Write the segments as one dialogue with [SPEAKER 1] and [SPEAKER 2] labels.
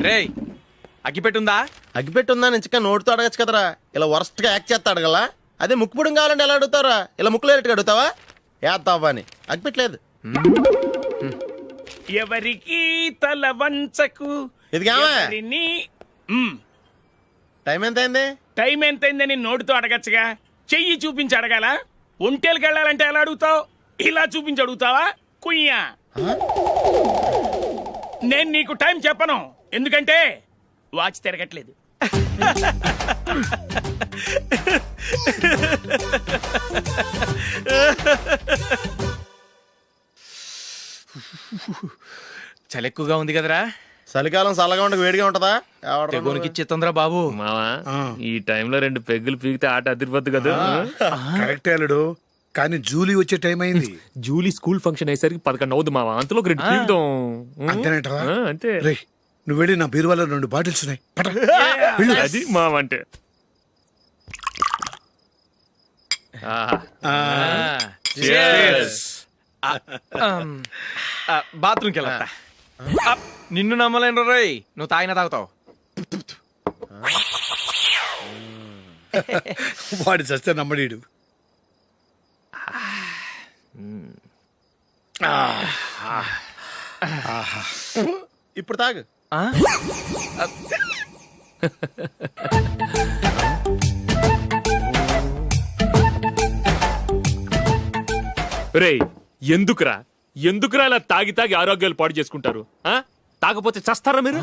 [SPEAKER 1] రేయ్ అగ్గిపెట్టుందా?
[SPEAKER 2] అగ్గిపెట్టుందా నుంచి నోటితో అడగచ్చు కదరా, ఇలా వరస్ట్ గా యాక్ట్ చేస్తా అడగలా. అదే ముక్కుపుడం కావాలంటే ఎలా అడుగుతారా? ఇలా ముక్కులేటట్టు అడుగుతావా? ఏత్తావా అని. అగ్గిపెట్టలేదు.
[SPEAKER 3] ఎవరికి తల వంచకు.
[SPEAKER 2] ఇది కావా? టైం ఎంత అయింది?
[SPEAKER 3] టైం ఎంతైందని నోటితో అడగచ్చుగా, చెయ్యి చూపించి అడగాల. ఒంటేలకు వెళ్ళాలంటే ఎలా అడుగుతావు? ఇలా చూపించి అడుగుతావా? కుయ్యా, నేను నీకు టైం చెప్పను, ఎందుకంటే వాచ్ తిరగట్లేదు.
[SPEAKER 1] చలి ఎక్కువగా ఉంది కదరా.
[SPEAKER 2] చలికాలం చల్లగా ఉండక వేడిగా ఉంటదా?
[SPEAKER 1] తెగోనికి ఇచ్చేతుందిరా బాబు.
[SPEAKER 4] మావా ఈ టైంలో 2 పెగ్గులు పీకితే ఆట అదిరిపోద్దు కదా.
[SPEAKER 5] కరెక్ట్ అల్లుడు, కానీ జూలీ వచ్చే టైం అయింది.
[SPEAKER 4] జూలీ స్కూల్ ఫంక్షన్ అయ్యేసరికి 11 అవుద్ది మావా, అంతలో 2 పీకుతాం.
[SPEAKER 5] అంతేనేటరా?
[SPEAKER 4] అంతే.
[SPEAKER 5] రేయ్, నువ్వు వెళ్ళి నా బీరువాలో 2 బాటిల్స్ ఉన్నాయి. పట.
[SPEAKER 4] అది మావా అంటే.
[SPEAKER 1] బాత్రూమ్కి వెళ్ళా. నిన్ను నమ్మలేను రోయ్, నువ్వు తాగినా తాగుతావు.
[SPEAKER 5] వాడి చస్తే నమ్మడీడు.
[SPEAKER 2] ఇప్పుడు తాగు.
[SPEAKER 4] రేయ్ ఎందుకురా ఇలా తాగి ఆరోగ్యాలు పాడు చేసుకుంటారు? తాగపోతే చస్తారా మీరు?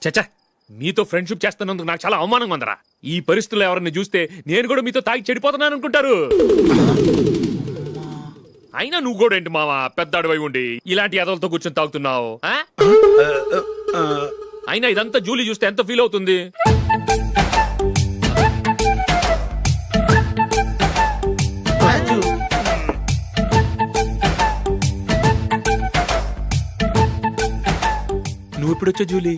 [SPEAKER 4] చచ్చా, మీతో ఫ్రెండ్షిప్ చేస్తున్నందుకు నాకు చాలా అవమానంగా ఉందరా. ఈ పరిస్థితుల్లో ఎవరిని చూస్తే నేను కూడా మీతో తాగి చెడిపోతున్నాను అనుకుంటారు. అయినా నువ్వు కూడా ఏంటి మావా, పెద్ద అడవై ఉండి ఇలాంటి ఎదలతో కూర్చొని తాగుతున్నావు? అయినా ఇదంతా జూలీ చూస్తే ఎంత ఫీల్ అవుతుంది? నువ్వు ఎప్పుడొచ్చా జూలీ?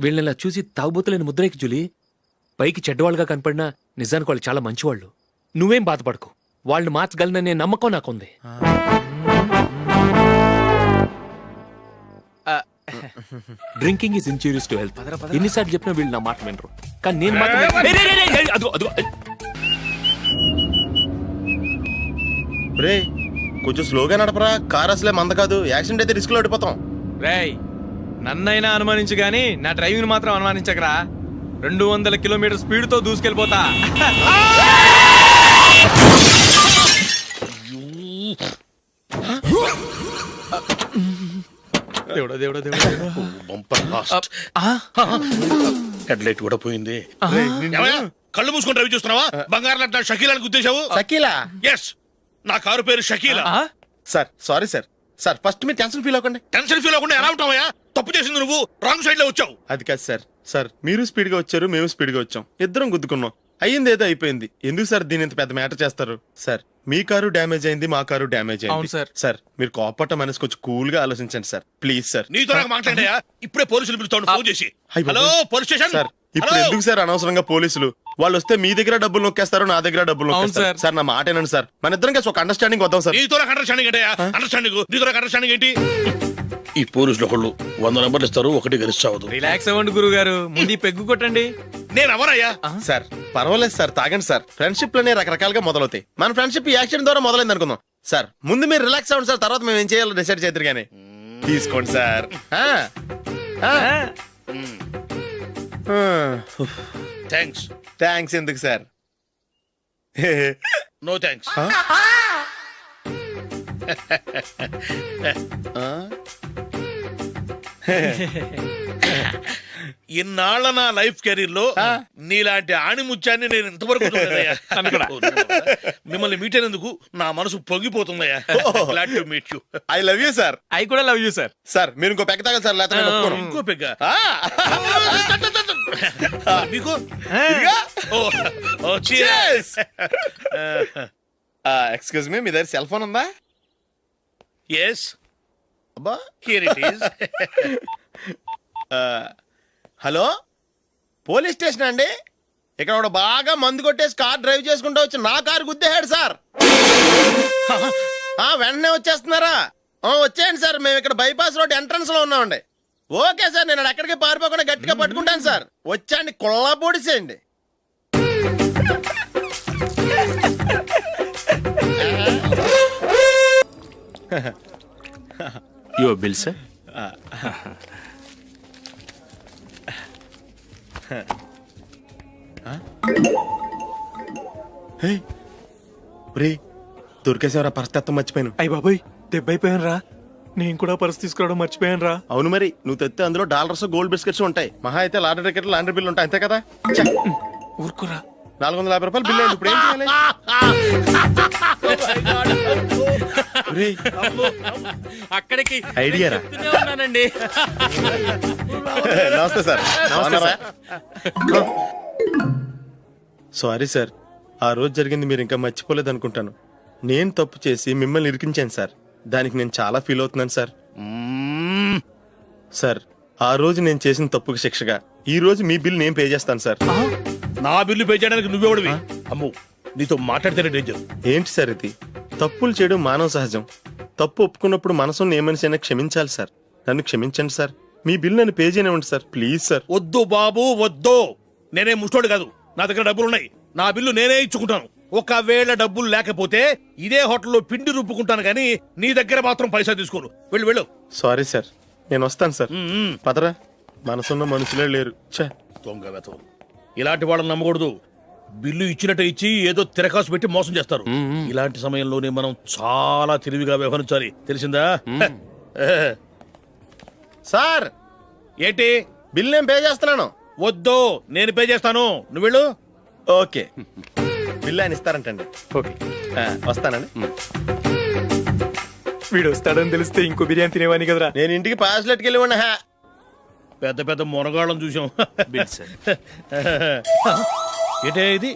[SPEAKER 4] వీళ్ళని ఇలా చూసి తాగుబోతులేని ముద్రేకి జూలీ. పైకి చెడ్డవాళ్ళుగా కనపడినా నిజానికి వాళ్ళు చాలా మంచివాళ్ళు. నువ్వేం బాధపడకు, వాళ్ళని మార్చగలననే నమ్మకం నాకుంది. Drinking is injurious to health. ఎన్నిసార్లు చెప్పినా వీళ్ళు నా మాట వినరు, కానీ నేను మాత్రం.
[SPEAKER 2] రే కొంచెం స్లోగా నడపరా, కార్ అసలే మంద కాదు. యాక్సిడెంట్ అయితే రిస్క్ లో ఓడిపోతాం.
[SPEAKER 1] రేయ్ నన్నైనా అనుమానించు గాని నా డ్రైవింగ్ మాత్రం అనుమానించకరా. 200 కిలోమీటర్ స్పీడ్ తో దూసుకెళ్ళిపోతా. దేవుడా దేవుడా దేవుడా.
[SPEAKER 5] హెడ్ లైట్ కూడా పోయింది.
[SPEAKER 6] కళ్ళు మూసుకొని రవి చూస్తున్నావా? బంగారం లాంటి షకీలాని గుర్తించావు?
[SPEAKER 2] షకీలా?
[SPEAKER 6] ఎస్, నా కారు పేరు Shakeela.
[SPEAKER 2] Sir sorry sir. Sir first మీరు టెన్షన్ ఫీల్ అవ్వకండి.
[SPEAKER 6] టెన్షన్ ఫీల్ అవ్వకుండా ఎలా ఉంటావయ్యా? తప్పు చేసింది నువ్వు, రాంగ్ సైడ్ లో వచ్చావు.
[SPEAKER 2] అది కాదు సార్. సార్ మీరు స్పీడ్ గా వచ్చారు, మేము స్పీడ్ గా వచ్చాం, ఇద్దరం గుద్దుకున్నాం. అయ్యింది ఏదో అయిపోయింది. ఎందుకు సార్ దీని ఇంత పెద్ద మ్యాటర్ చేస్తారు? సార్ మీ కారు డ్యామేజ్ అయింది, మా కారు డ్యామేజ్
[SPEAKER 1] అవును
[SPEAKER 2] అయింది.
[SPEAKER 1] సార్.
[SPEAKER 2] సార్ మీరు కోపట్ట మనసు కొంచెం కూల్ గా ఆలోచించండి సార్, ప్లీజ్ సార్.
[SPEAKER 6] నీతో నాకు మాట్లాడాయా? ఇప్పుడే పోలీసులు పిలుస్తాను, ఫోన్ చేసి.
[SPEAKER 2] అయ్ బాబోయ్.
[SPEAKER 6] Hello police station.
[SPEAKER 2] సార్ ఇప్పుడు ఎందుకు సార్ అనవసరంగా పోలీసులు? వాళ్ళు వస్తే మీ దగ్గర డబ్బులు నొక్కేస్తారు, నా దగ్గర డబ్బులు
[SPEAKER 1] అవును
[SPEAKER 2] నొక్కేస్తారు.
[SPEAKER 1] సార్.
[SPEAKER 2] సార్ నా మాట ఏనండి సార్, మన ఇద్దరం కలిసి ఒక అండర్స్టాండింగ్ వద్దాం సార్.
[SPEAKER 6] నీతో నాకు అండర్స్టాండింగ్ ఏంటయ్యా? అండర్స్టాండింగ్ నీతో నాకు అండర్స్టాండింగ్ ఏంటి? ఈ పోలీసులు ఒకళ్ళు 100 నెంబర్లు ఇస్తారు, ఒకటి గెలిచావదు.
[SPEAKER 1] రిలాక్స్ అవ్వండి గురువు గారు, ముందు ఈ పెగ్గు కొట్టండి.
[SPEAKER 6] నేను ఎవరయ్యా?
[SPEAKER 2] సార్ పర్వాలేదు సార్, తాగండి సార్. ఫ్రెండ్షిప్ లోనే రకరకాలుగా మొదలవుతాయి. మన ఫ్రెండ్షిప్ ఈ యాక్సిడెంట్ ద్వారా మొదలైంది అనుకుందాం. సార్ ముందు మీరు రిలాక్స్ అవ్వండి సార్, తర్వాత మేము ఏం చేయాలో డిసైడ్ చేద్దరు గానీ. తీసుకోండి సార్.
[SPEAKER 6] థ్యాంక్స్.
[SPEAKER 2] థ్యాంక్స్ ఎందుకు సార్?
[SPEAKER 6] No thanks. ఇన్నాళ్ళ నా లైఫ్ కెరీర్ లో నీలాంటి ఆణిముత్యాన్ని నేను ఇంతవరకు చూడలేదయ్యా. మిమ్మల్ని మీట్ అయినందుకు నా మనసు పొంగిపోతుందయ్యా. Glad to meet you.
[SPEAKER 2] I love you sir.
[SPEAKER 1] ఐ కూడా లవ్ యూ సార్.
[SPEAKER 2] సార్ మీరు ఇంకో పెక్క తాగండి సార్, లేకపోతే నేను ఒప్పుకోను.
[SPEAKER 6] ఇంకో పెగ్గ మీకు?
[SPEAKER 2] ఎక్స్క్యూజ్ మీ, మీ దగ్గర సెల్ ఫోన్ ఉందా?
[SPEAKER 6] ఎస్,
[SPEAKER 2] అబ్బా
[SPEAKER 6] here it is.
[SPEAKER 2] Hello police station అండి. ఇక్కడ ఒకడు బాగా మందు కొట్టేసి కార్ డ్రైవ్ చేసుకుంటూ వచ్చి నా కారు గుద్దేశాడు సార్. వెంటనే వచ్చేస్తున్నారా? వచ్చేయండి సార్, మేము ఇక్కడ బైపాస్ రోడ్ ఎంట్రన్స్ లో ఉన్నామండి. ఓకే సార్, నేను ఎక్కడికి పారిపోకుండా గట్టిగా పట్టుకుంటాను సార్. వచ్చాండి, కుళ్ళ పొడిసేయండి.
[SPEAKER 7] Your bill sir.
[SPEAKER 2] దొరికేసేవరా, పరిస్థితి మర్చిపోయాను.
[SPEAKER 1] అయ్య బాబాయ్, దెబ్బైపోయాను రా. నేను కూడా పర్స్ తీసుకురావడం మర్చిపోయాను రా.
[SPEAKER 2] అవును మరి, నువ్వు తెస్తే అందులో డాలర్స్ గోల్డ్ బిస్కెట్స్ ఉంటాయి. మహా అయితే లాటరీ టికెట్ లాండ్రీ బిల్ ఉంటాయి, అంతే కదా.
[SPEAKER 1] ఊరుకురా.
[SPEAKER 2] 450 రూపాయలు బిల్ అయింది. ఇప్పుడు ఏం చేయాలి? ఒరేయ్,
[SPEAKER 7] అక్కడికి
[SPEAKER 2] ఐడియా రా.
[SPEAKER 7] చెప్తూనే ఉన్నానండి.
[SPEAKER 2] నమస్తే సార్. బాగున్నారా? సారీ సార్, ఆ రోజు జరిగింది మీరు ఇంకా మర్చిపోలేదు అనుకుంటాను. నేను తప్పు చేసి మిమ్మల్ని ఇరికించాను సార్. దానికి నేను చాలా ఫీల్ అవుతున్నాను సార్. సార్, ఆ రోజు నేను చేసిన తప్పుకి శిక్షగా ఈ రోజు మీ బిల్ నేను పే చేస్తాను సార్.
[SPEAKER 6] నా బిల్లు పే చేయడానికి నువ్వెవడివి? అమ్ము, నీతో మాట్లాడితేనే డేంజర్.
[SPEAKER 2] ఏంటి సార్ ఇది? తప్పులు చేయడం మానవ సహజం. తప్పు ఒప్పుకున్నప్పుడు మనసుని ఏ మనిషి అయినా క్షమించాలి సార్. నన్ను క్షమించండి సార్. మీ బిల్ నన్ను పే చేయనివ్వండి సార్, ప్లీజ్ సార్.
[SPEAKER 6] వద్దు బాబు, వద్దు. నేనే ముష్టోడు కాదు, నా దగ్గర డబ్బులున్నాయి. నా బిల్లు నేనే ఇచ్చుకుంటాను. ఒకవేళ డబ్బులు లేకపోతే ఇదే హోటల్లో పిండి రుబ్బుకుంటాను కానీ నీ దగ్గర మాత్రం పైసా తీసుకోను. వెళ్ళు వెళ్ళు.
[SPEAKER 2] సారీ సార్, నేను వస్తాను సార్. పదరా, మనసున్న మనుషులే లేరు. ఛే,
[SPEAKER 6] దొంగ వెతవు. ఇలాంటి వాళ్ళని నమ్మకూడదు. బిల్లు ఇచ్చినట్టు ఇచ్చి ఏదో తిరకాసు పెట్టి మోసం చేస్తారు. ఇలాంటి సమయంలోనే మనం చాలా తెలివిగా వ్యవహరించాలి, తెలిసిందా?
[SPEAKER 2] సార్
[SPEAKER 6] ఏంటి?
[SPEAKER 2] బిల్ నేను పే చేస్తున్నాను.
[SPEAKER 6] వద్దు, నేను పే చేస్తాను, నువ్వు వెళ్ళు.
[SPEAKER 2] ఓకే, బిల్ ఆయన ఇస్తారంటండి.
[SPEAKER 1] ఓకే,
[SPEAKER 2] వస్తానండి.
[SPEAKER 1] వీడు వస్తాడని తెలిస్తే ఇంకో బిర్యానీ తినేవాని కదరా.
[SPEAKER 2] నేను ఇంటికి పాస్లెట్కి వెళ్ళి ఉన్నా.
[SPEAKER 6] పెద్ద పెద్ద మునగాళ్ళం చూసాం.
[SPEAKER 7] Bill sir.
[SPEAKER 6] ఏంటే ఇది?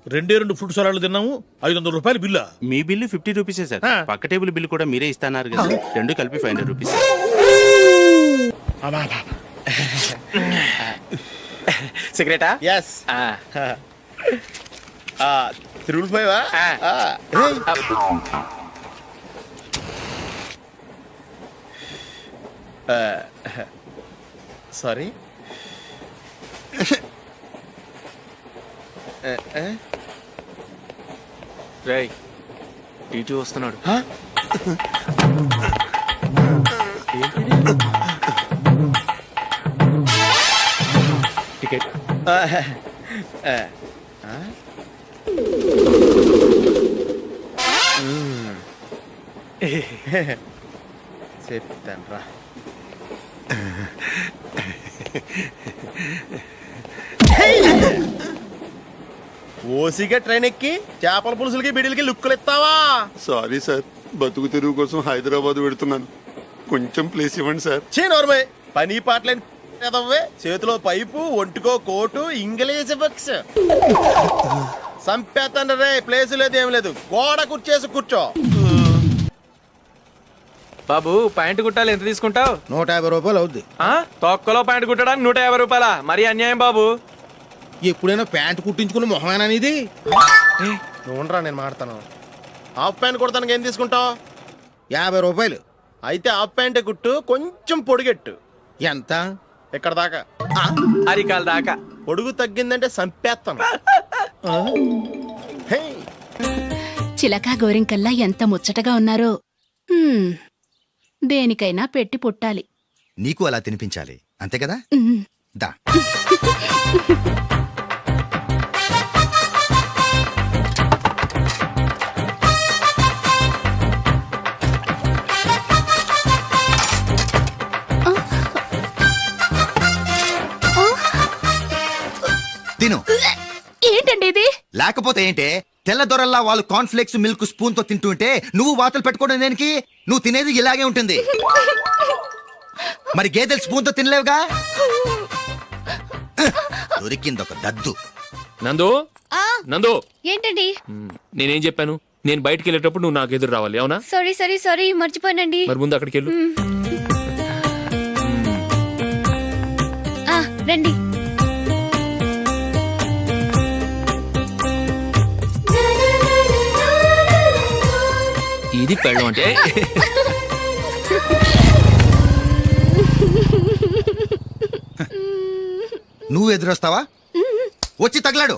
[SPEAKER 6] 2 ఫ్రూట్ సలాడ్లు తిన్నాము, 500 రూపాయలు బిల్లా?
[SPEAKER 7] మీ బిల్లు 50 రూపీసే సార్.
[SPEAKER 6] ఆ.
[SPEAKER 7] పక్క టేబుల్ బిల్లు కూడా మీరే ఇస్తాన్నారు కదా, రెండు కలిపి 500 రూపీస్.
[SPEAKER 1] సిగరెటా?
[SPEAKER 2] ఎస్. 3 సారీ.
[SPEAKER 4] రేయ్, టీటీ వస్తున్నాడు. టికెట్.
[SPEAKER 2] చెప్తాను రా. ఓసిగా ట్రైన్ ఎక్కి చేపల పులుసులకి బిడిలకి లుక్కులు ఇస్తావా?
[SPEAKER 8] సారీ సార్, బతుకు తెరువు కోసం హైదరాబాద్ పెడుతున్నాను. కొంచెం ప్లేస్ ఇవ్వండి సార్.
[SPEAKER 2] నోర్మే, పని పాటలేని కదవ్వే. చేతిలో పైపు, ఒంటికో కోటు, ఇంగ్లీష్ బుక్స్. సంపేతండ్రి రే, ప్లేస్ లేదు ఏం లేదు. గోడ కుర్చేసి కూర్చో.
[SPEAKER 1] బాబు, ప్యాంటు కుట్టాలి, ఎంత తీసుకుంటావు?
[SPEAKER 9] 150 రూపాయలు అవుద్ది.
[SPEAKER 1] తొక్కలో ప్యాంటు కుట్టడానికి 150 రూపాయలా? మరి అన్యాయం బాబు.
[SPEAKER 9] ఎప్పుడైనా ప్యాంట్ కుట్టించుకున్న మొహమేనా ఇది?
[SPEAKER 2] నువ్వురా, నేను మాడతాను. హాఫ్ ప్యాంట్ కుడతానికి ఏం తీసుకుంటావు?
[SPEAKER 9] 50 రూపాయలు.
[SPEAKER 2] అయితే హాఫ్ ప్యాంటే కుట్టు, కొంచెం పొడిగెట్టు.
[SPEAKER 9] ఎంత?
[SPEAKER 2] ఇక్కడ దాకా,
[SPEAKER 1] అరికాల దాకా.
[SPEAKER 2] పొడుగు తగ్గిందంటే సంపేస్తాను. హే,
[SPEAKER 10] చిలకా గోరింకల్లా ఎంత ముచ్చటగా ఉన్నారో. దేనికైనా పెట్టి పుట్టాలి.
[SPEAKER 9] నీకు అలా తినిపించాలి, అంతే కదా? దా. తిను.
[SPEAKER 10] ఏంటండి ఇది?
[SPEAKER 9] లేకపోతే ఏంటే, తెల్లదొరల్లా వాళ్ళు కార్న్ఫ్లేక్స్ మిల్క్ స్పూన్ తో తింటుంటే నువ్వు వాతలు పెట్టుకోవడం దేనికి? నువ్వు తినేది ఇలాగే ఉంటుంది. మరి గేదెలు స్పూన్ తో తినలేవుగా. దొరికింది ఒక దద్దు.
[SPEAKER 4] నందు, నందు,
[SPEAKER 11] ఏంటండి?
[SPEAKER 4] నేనేం చెప్పాను? నేను బయటికి వెళ్ళేటప్పుడు నువ్వు నాకు ఎదురు రావాలి, అవునా?
[SPEAKER 11] సారీ మర్చిపోయానండి.
[SPEAKER 4] మరి ముందు అక్కడికి వెళ్ళు.
[SPEAKER 11] రండి.
[SPEAKER 4] ఈ ఇది పెళ్ళం అంటే.
[SPEAKER 9] నువ్వు ఎదురొస్తావా? వచ్చి తగలాడు.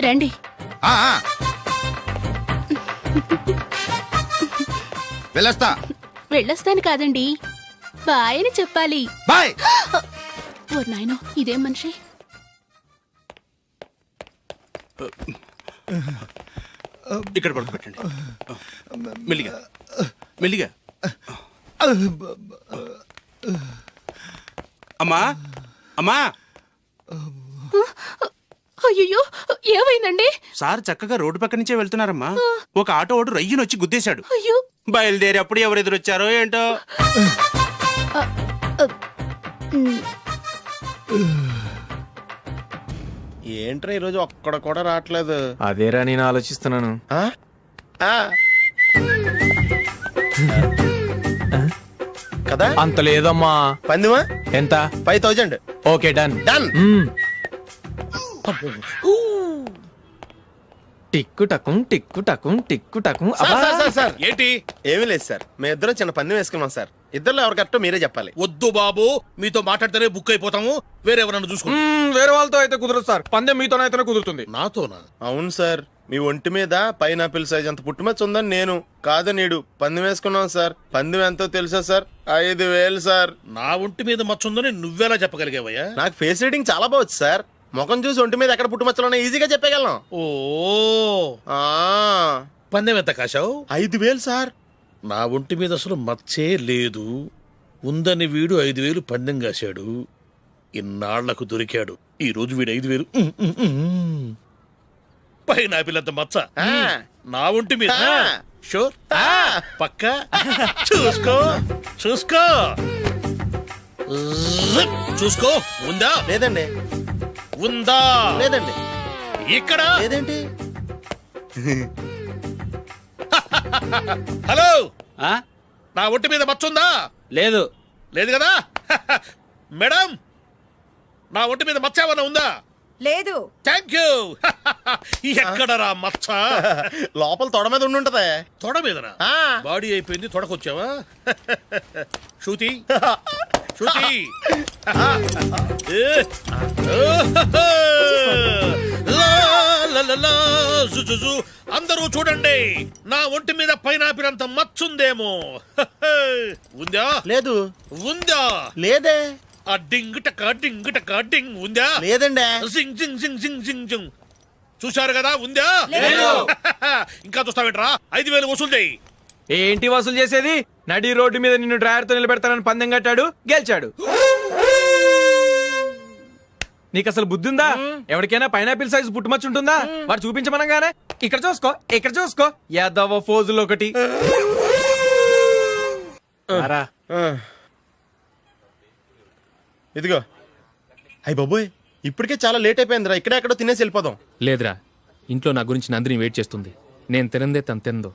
[SPEAKER 10] రండి.
[SPEAKER 9] ఆ, ఆ. వెళ్ళొస్తా.
[SPEAKER 10] వెళ్ళొస్తాను కాదండి, బాయ్ అని చెప్పాలి.
[SPEAKER 9] బాయ్.
[SPEAKER 10] ఓ నాయనో, ఇదేం మనిషి.
[SPEAKER 7] ఇక్కడ పడుకోబెట్టండి. మెల్లిగా మెల్లిగా. అమ్మా అమ్మా,
[SPEAKER 10] అయ్యో, ఏమైందండి?
[SPEAKER 7] సార్ చక్కగా రోడ్డు పక్క నుంచే వెళ్తున్నారమ్మా. ఒక ఆటో ఓడు రయ్యను వచ్చి గుద్దేశాడు.
[SPEAKER 10] అయ్యో.
[SPEAKER 7] బయలుదేరి అప్పుడు ఎవరు ఎదురొచ్చారో ఏంటో.
[SPEAKER 2] ఏంట్రా ఈరోజు ఒక్కడ కూడా రావట్లేదు.
[SPEAKER 1] అదేరా నేను ఆలోచిస్తున్నాను.
[SPEAKER 2] ఆ? ఆ. కదా
[SPEAKER 1] అంత లేదమ్మా.
[SPEAKER 2] పందిమా
[SPEAKER 1] ఎంత?
[SPEAKER 2] 5000.
[SPEAKER 1] Okay, done.
[SPEAKER 2] డన్.
[SPEAKER 1] టిక్కు టకుం టిక్కు టకుం టిక్కు టకుం.
[SPEAKER 2] సార్
[SPEAKER 6] ఏంటి?
[SPEAKER 2] ఏమీ లేదు సార్, మేము ఇద్దరం చిన్న పందెం వేసుకున్నాం సార్. ఇద్దరు ఎవరు కరెక్టో మీరే చెప్పాలి.
[SPEAKER 6] వద్దు బాబు, మీతో మాట్లాడితేనే బుక్ అయిపోతాము. వేరే ఎవరన్నా చూసుకోండి.
[SPEAKER 1] వేరే వాళ్ళతో అయితే కుదరదు సార్, పందెం మీతోనైతేనే కుదురుతుంది.
[SPEAKER 6] నాతోనా?
[SPEAKER 2] అవును సార్, మీ ఒంటి మీద పైనాపిల్ సైజ్ అంత పుట్టుమచ్చ ఉందని నేను కాదు నీడు పందెం వేసుకున్నాం సార్. పందెం ఎంతో తెలుసా సార్? 5000 సార్.
[SPEAKER 6] నా ఒంటి మీద మచ్చ ఉందని నువ్వెలా చెప్పగలిగావయ్యా?
[SPEAKER 2] నాకు ఫేస్ రీడింగ్ చాలా బాగుంది సార్. ముఖం చూసి ఒంటి మీద ఎక్కడ పుట్టుమచ్చలో ఈజీగా చెప్పగలను.
[SPEAKER 6] ఓ,
[SPEAKER 2] ఆ,
[SPEAKER 6] పందెం ఎంత కాశావు?
[SPEAKER 2] 5000 సార్.
[SPEAKER 6] నా ఒంటి మీద అసలు మచ్చే లేదు. ఉందని వీడు 5000 పందెం కాశాడు. ఇన్నాళ్లకు దొరికాడు. ఈ రోజు వీడు 5000. పైన పిల్లంత మచ్చ
[SPEAKER 2] ఆ.
[SPEAKER 6] నా ఒంటి మీద.
[SPEAKER 2] ఆ.
[SPEAKER 6] షూర్?
[SPEAKER 2] ఆ.
[SPEAKER 6] పక్క చూసుకో చూసుకో జిప్. చూసుకో. ఉందా?
[SPEAKER 2] లేదండి.
[SPEAKER 6] ఉందా?
[SPEAKER 2] లేదండి.
[SPEAKER 6] ఇక్కడ
[SPEAKER 2] లేదేంటి?
[SPEAKER 6] హలో,
[SPEAKER 7] ఆ?
[SPEAKER 6] నా ఒంటి మీద మచ్చ ఉందా?
[SPEAKER 7] లేదు.
[SPEAKER 6] లేదు కదా? మేడం, నా ఒంటి మీద మచ్చ ఏమన్నా ఉందా?
[SPEAKER 11] లేదు.
[SPEAKER 6] Thank you. ఎక్కడరా మచ్చ?
[SPEAKER 2] లోపల తొడ మీద ఉండుంటదే.
[SPEAKER 6] తొడ మీదనా?
[SPEAKER 2] ఆ.
[SPEAKER 6] బాడీ అయిపోయింది, తొడకొచ్చావా? శృతి శృతి. అందరూ చూడండి, నా ఒంటి మీద పైనాపిల్ అంత మచ్చుందేమో. ఉందా?
[SPEAKER 2] లేదు.
[SPEAKER 6] ఉందా?
[SPEAKER 2] లేదే.
[SPEAKER 6] ఆ డింగ్ టక డింగ్ టక డింగ్ ఉందా?
[SPEAKER 2] లేదండి.
[SPEAKER 6] జింగ్ జింగ్ జింగ్ జింగ్ జింగ్ జింగ్. చూశారు కదా? ఉందా? ఇంకా చూస్తావేంట్రా? 5000 వసూలు చేయి.
[SPEAKER 1] ఏంటి వసూలు చేసేది? నడి రోడ్డు మీద నిన్ను డ్రైవర్తో నిలబెడతానని పందెం కట్టాడు, గెలిచాడు. నీకు అసలు బుద్ధి ఉందా? ఎవరికైనా పైనాపిల్ సైజ్ పుట్టుమచ్చు ఉంటుందా? వాడు చూపించమనగానే ఇక్కడ చూసుకో, ఇక్కడ చూసుకో, యాదవ ఫోజులు ఒకటి. రా.
[SPEAKER 2] ఇదిగో. అయ్య బాబోయ్, ఇప్పటికే చాలా లేట్ అయిపోయిందిరా. ఇక్కడే ఎక్కడో తినేసి వెళ్ళిపోదాం.
[SPEAKER 4] లేదురా, ఇంట్లో నా గురించి నందిని వెయిట్ చేస్తుంది. నేను తినందే తను తిందో.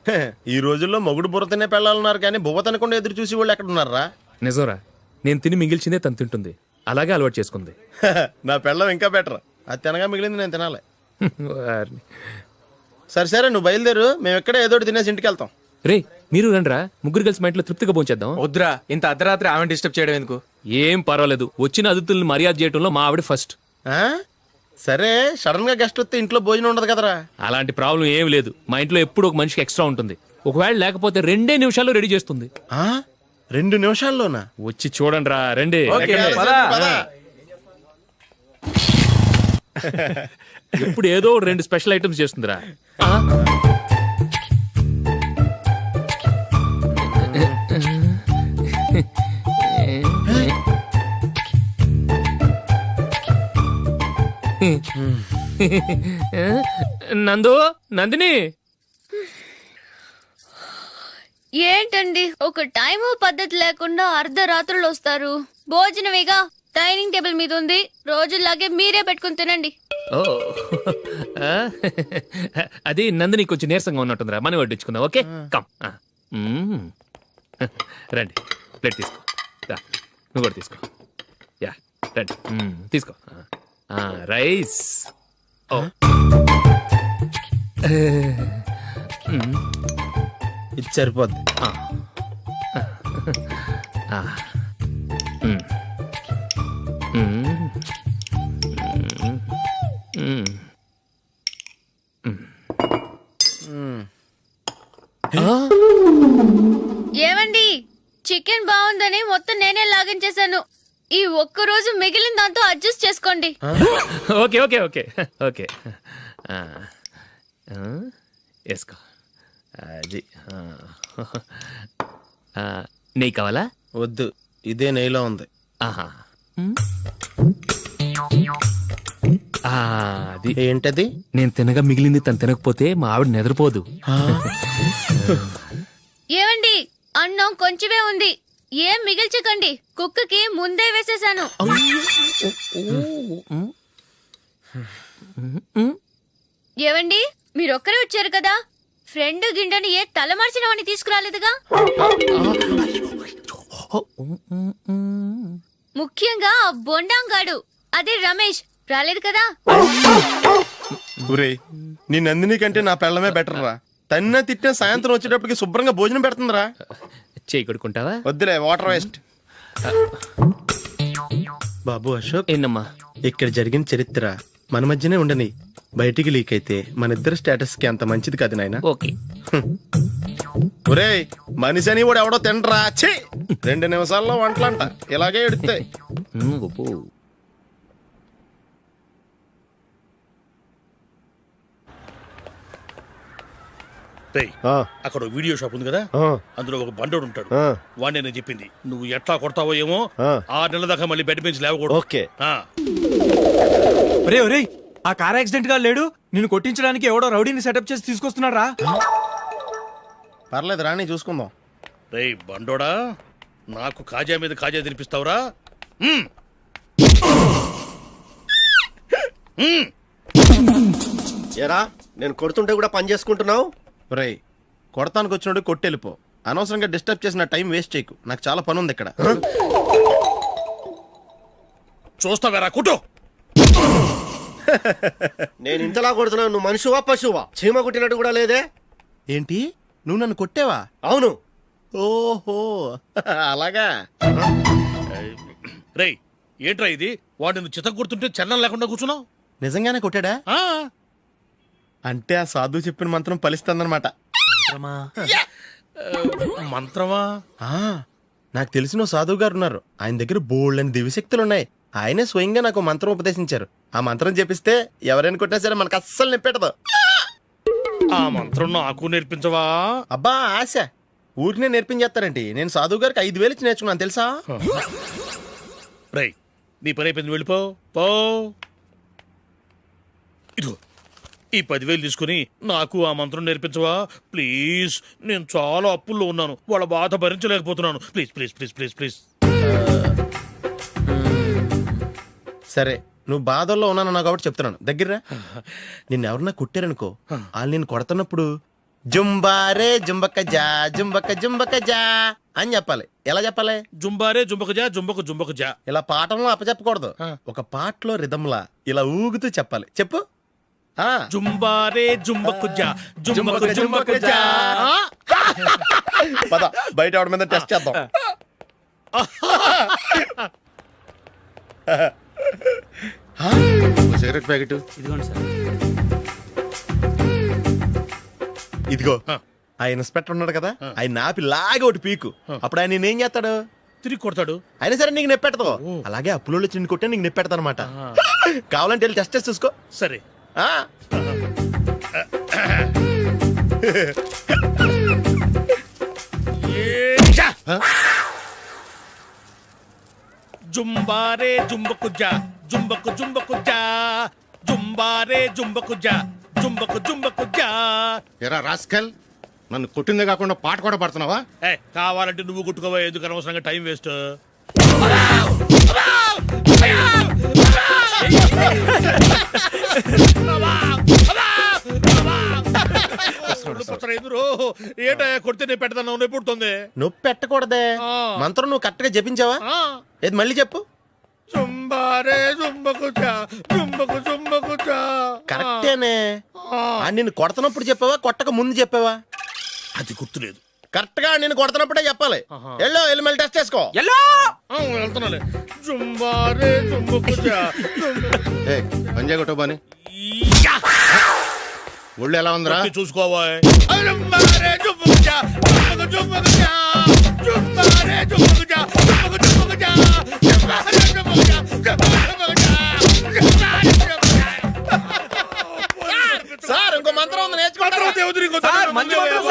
[SPEAKER 2] హే, ఈ రోజుల్లో మొగుడు బుర్ర తినే పెళ్ళాలన్నారు కానీ బువ్వ తినకుండా ఎదురు చూసి వాళ్ళు ఎక్కడ ఉన్నారా?
[SPEAKER 4] నిజంరా, నేను తిని మిగిల్చిందే తను తింటుంది. అలాగే అలవాటు చేసుకుంది.
[SPEAKER 2] నా పెళ్ళం ఇంకా బెటర్. అది తినగా మిగిలింది నేను తినాలి.
[SPEAKER 4] వారిని.
[SPEAKER 2] సరే సరే, నువ్వు బయలుదేరు. మేము ఎక్కడే ఏదో ఒకటి తినేసి ఇంటికి వెళ్తాం.
[SPEAKER 4] రే, మీరు రండిరా, ముగ్గురు కలిసి మా ఇంట్లో తృప్తిగా పోంచేద్దాం.
[SPEAKER 1] వద్దురా, ఇంత అర్ధరాత్రి ఆమె డిస్టర్బ్ చేయడం ఎందుకు?
[SPEAKER 4] ఏం పర్వాలేదు, వచ్చిన అతిథుల్ని మర్యాద చేయడంలో మా ఆవిడ ఫస్ట్.
[SPEAKER 2] ఆ? సరే, సడన్ గా గెస్ట్ వస్తే ఇంట్లో భోజనం ఉండదు కదరా.
[SPEAKER 4] అలాంటి ప్రాబ్లం ఏం లేదు. మా ఇంట్లో ఎప్పుడు ఒక మనిషికి ఎక్స్ట్రా ఉంటుంది. ఒకవేళ లేకపోతే 2 నిమిషాల్లో రెడీ చేస్తుంది.
[SPEAKER 2] ఆ? 2 నిమిషాల్లోనా?
[SPEAKER 4] వచ్చి చూడండి రా, రండి.
[SPEAKER 1] ఓకే,
[SPEAKER 2] సరే,
[SPEAKER 1] పద.
[SPEAKER 2] పద.
[SPEAKER 4] ఎప్పుడు ఏదో 2 స్పెషల్ ఐటమ్స్ చేస్తుందిరా. నందు, నందిని.
[SPEAKER 11] ఏంటండి ఒక టైము పద్ధతి లేకుండా అర్ధరాత్రులు వస్తారు? భోజనమేగా డైనింగ్ టేబుల్ మీద ఉంది, రోజుల్లాగే మీరే పెట్టుకుని తినండి.
[SPEAKER 4] ఓ, అది నందిని కొంచెం నీరసంగా ఉన్నట్టుందిరా, మనీ వడ్డించుకుందాం. Okay, come. రండి, ప్లేట్ తీసుకో. రా, నువ్వు కూడా తీసుకో. యా, రండి, తీసుకో. రైస్.
[SPEAKER 2] ఇది సరిపోద్ది.
[SPEAKER 11] ఏమండి చికెన్ బాగుందని మొత్తం నేనే లాగించేశాను. ఈ ఒక్క రోజు మిగిలిన దాంతో అడ్జస్ట్ చేసుకోండి.
[SPEAKER 4] ఓకే ఓకే ఓకే ఓకే వేసుకో. అది నెయ్యి కావాలా?
[SPEAKER 2] వద్దు, ఇదే నెయ్యిలో ఉంది.
[SPEAKER 4] ఆహా. అది
[SPEAKER 2] ఏంటది?
[SPEAKER 4] నేను తినగా మిగిలింది తను తినకపోతే మా ఆవిడ నిద్రపోదు.
[SPEAKER 11] ఏమండి అన్నం కొంచెమే ఉంది, ఏం మిగిల్చకండి. కుక్కకి ముందే వేసేసాను. ఏవండి మీరొక్కరే వచ్చారు కదా, ఫ్రెండ్ గిండెని ఏ తలమార్చిన వాడిని తీసుకురాలేదుగా? ముఖ్యంగా ఆ బొండాంగాడు అదే రమేష్ రాలేదు కదా?
[SPEAKER 2] ఒరేయ్, నీ నందిని కంటే నా పెళ్ళమే బెటర్ రా. తన్న తిట్టిన సాయంత్రం వచ్చేటప్పటికి శుభ్రంగా భోజనం పెడుతుందిరా.
[SPEAKER 4] చేయి కొడుకుంటావా?
[SPEAKER 2] వద్దులే, వాటర్ వేస్ట్. బాబు అశోక్,
[SPEAKER 4] ఏంటమ్మా?
[SPEAKER 2] ఇక్కడ జరిగిన చరిత్ర మన మధ్యనే ఉండని, బయటికి లీక్ అయితే మన ఇద్దరు స్టేటస్ కి అంత మంచిది కాదు నాయన.
[SPEAKER 4] ఓకే.
[SPEAKER 2] ఒరేయ్, మనిషి అని కూడా ఎవడో తినరా. ఛీ, 2 నిమిషాల్లో వంటలంట ఇలాగే ఎడుతాయి.
[SPEAKER 6] రేయ్, అక్కడ ఓ వీడియో షాప్ ఉంది కదా, అందులో ఒక బండోడు ఉంటాడు. వాడిని నేను చెప్పింది నువ్వు ఎట్లా కొడతావో ఏమో, 6 నెలల దాకా మళ్ళీ బెడ్ బెంచ్ లేవకూడదు.
[SPEAKER 2] ఓకే.
[SPEAKER 1] ఒరే ఒరే, ఆ కార్ యాక్సిడెంట్ గా లేడు, నిన్ను కొట్టించడానికి ఎవడో రౌడీని సెటప్ చేసి తీసుకొస్తున్నాడు రా.
[SPEAKER 2] పర్లేదు రాని, చూసుకుందాం.
[SPEAKER 6] రేయ్ బండోడా, నాకు కాజా మీద కాజా తినిపిస్తావురా?
[SPEAKER 2] ఏరా, నేను కొడుతుంటే కూడా పని చేసుకుంటున్నావు? ఒరేయ్, కొడతానికి వచ్చినోడు కొట్టెళ్ళిపో. అనవసరంగా డిస్టర్బ్ చేసిన టైం వేస్ట్ చేయకు, నాకు చాలా పని ఉంది ఇక్కడ.
[SPEAKER 6] చూస్తావేరా కుట్టు.
[SPEAKER 2] నేను ఇంతలా కొడుతున్నావు, నువ్వు మనిషివా పశువా? చీమ కుట్టినట్టు కూడా లేదే. ఏంటి, నువ్వు నన్ను కొట్టేవా? అవును. ఓహో, అలాగా.
[SPEAKER 6] రేయ్ ఏంట్రా ఇది, వాడు నువ్వు చిత్త కొడుతుంటే చలనం లేకుండా కూర్చున్నావు?
[SPEAKER 2] నిజంగానే కొట్టాడా? అంటే ఆ సాధువు చెప్పిన మంత్రం ఫలిస్తుందన్నమాట.
[SPEAKER 6] మంత్రమా?
[SPEAKER 2] నాకు తెలిసిన ఓ సాధువు గారు ఉన్నారు, ఆయన దగ్గర బోల్డని దివ్యశక్తులు ఉన్నాయి. ఆయనే స్వయంగా నాకు మంత్రం ఉపదేశించారు. ఆ మంత్రం చెప్పిస్తే ఎవరైనా కొట్టినా సరే మనకు అస్సలు నిప్పెట్టదు.
[SPEAKER 6] ఆ మంత్రం నాకు నేర్పించవా?
[SPEAKER 2] అబ్బా ఆశ, ఊరినే నేర్పించేస్తారండి. నేను సాధువు గారికి 5,000 ఇచ్చి నేర్చుకున్నాను తెలుసా?
[SPEAKER 6] రేయ్, నీ పని అయిపోయింది, వెళ్ళిపో పో. ఇదిగో ఈ 10,000 తీసుకుని నాకు ఆ మంత్రం నేర్పించవా ప్లీజ్? నేను చాలా అప్పుల్లో ఉన్నాను, వాళ్ళ బాధ భరించలేకపోతున్నాను. Please please please please please.
[SPEAKER 2] సరే, నువ్వు బాధల్లో ఉన్నాను నాకు కాబట్టి చెప్తున్నాను. దగ్గర నిన్ను ఎవరన్నా కుట్టారనుకో, వాళ్ళు నేను కొడుతున్నప్పుడు జుంబారే జుంబక జా జుంబక జుంబక జా అని చెప్పాలి. ఎలా చెప్పాలి?
[SPEAKER 6] జుంబారే జుంబకు జా జుంబకు జుంబకు జా.
[SPEAKER 2] ఇలా పాఠంలో అప్పచెప్పకూడదు, ఒక పాటలో రిధంలా ఇలా ఊగుతూ చెప్పాలి. చెప్పు.
[SPEAKER 6] జుంబారే జుంబకు జా జుంబకు జుంబకు జా.
[SPEAKER 2] పద, బయట ఎవరి మీద టెస్ట్ చేద్దాం. సిగరెట్ ప్యాకెట్
[SPEAKER 7] ఇదిగోండి సార్.
[SPEAKER 2] ఇదిగో. ఆ ఇన్స్పెక్టర్ ఉన్నాడు కదా, ఆయన నాపి లాగే ఒకటి పీకు. అప్పుడు ఆయన నేనేం చేస్తాడు?
[SPEAKER 6] తిరిగి కొడతాడు.
[SPEAKER 2] అయినా సరే నీకు నెప్పెడతావు. అలాగే అప్పులో చిన్న కొట్టే నీకు నెప్పెడతా అనమాట. కావాలంటే వెళ్ళి టెస్ట్ చేసి చూసుకో.
[SPEAKER 6] సరే. జుంబారే జుంబకు జా జుంబకు జుంబకు జా జుంబారే జుంబకు జా జుంబకు జుంబకు జా.
[SPEAKER 8] ఎరా రాస్కల్, నన్ను కొట్టిందే కాకుండా పాట కూడా పడుతున్నావా?
[SPEAKER 6] కావాలంటే నువ్వు కుట్టుకోవా, ఎందుకు అనవసరంగా టైం వేస్ట్. ఏంటా కొడితే నేను పెడతాను, నొప్పి పుడుతుంది.
[SPEAKER 2] నొప్పి పెట్టకూడదే. మంత్రం నువ్వు కరెక్ట్ గా జపించావా? ఏది మళ్ళీ చెప్పు.
[SPEAKER 6] జుంబారే జుంబకుచా జుంబకు జుంబకుచా.
[SPEAKER 2] కరెక్టేనే నిన్ను కొడుతున్నప్పుడు చెప్పావా కొట్టక ముందు చెప్పావా?
[SPEAKER 6] అది గుర్తులేదు.
[SPEAKER 2] కరెక్ట్ గా నిన్ను కొడుతున్నప్పుడే చెప్పాలి. వెళ్ళి మళ్ళీ టెస్ట్ చేసుకో.
[SPEAKER 6] వెళ్తున్నాలే. జుంబారే జుంబకుచా.
[SPEAKER 2] పని చేయగొట్టు బాని. ఒళ్ళు ఎలా ఉందిరా?
[SPEAKER 6] చూసుకోవా. జుంబారే జుంబకుచా జుంబకు జుంబకుచా. జుంబారే జుంబకుచా జుంబకు జుంబకుచా. జుంబారే జుంబకుచా జుంబకు జుంబకుచా. జుంబారే జుంబకుచా.
[SPEAKER 2] సార్ ఇంకో మంత్రం ఉంది నేర్చుకుంటారా?
[SPEAKER 6] దేవుడు నీకు
[SPEAKER 1] సార్, మంచి మంత్రం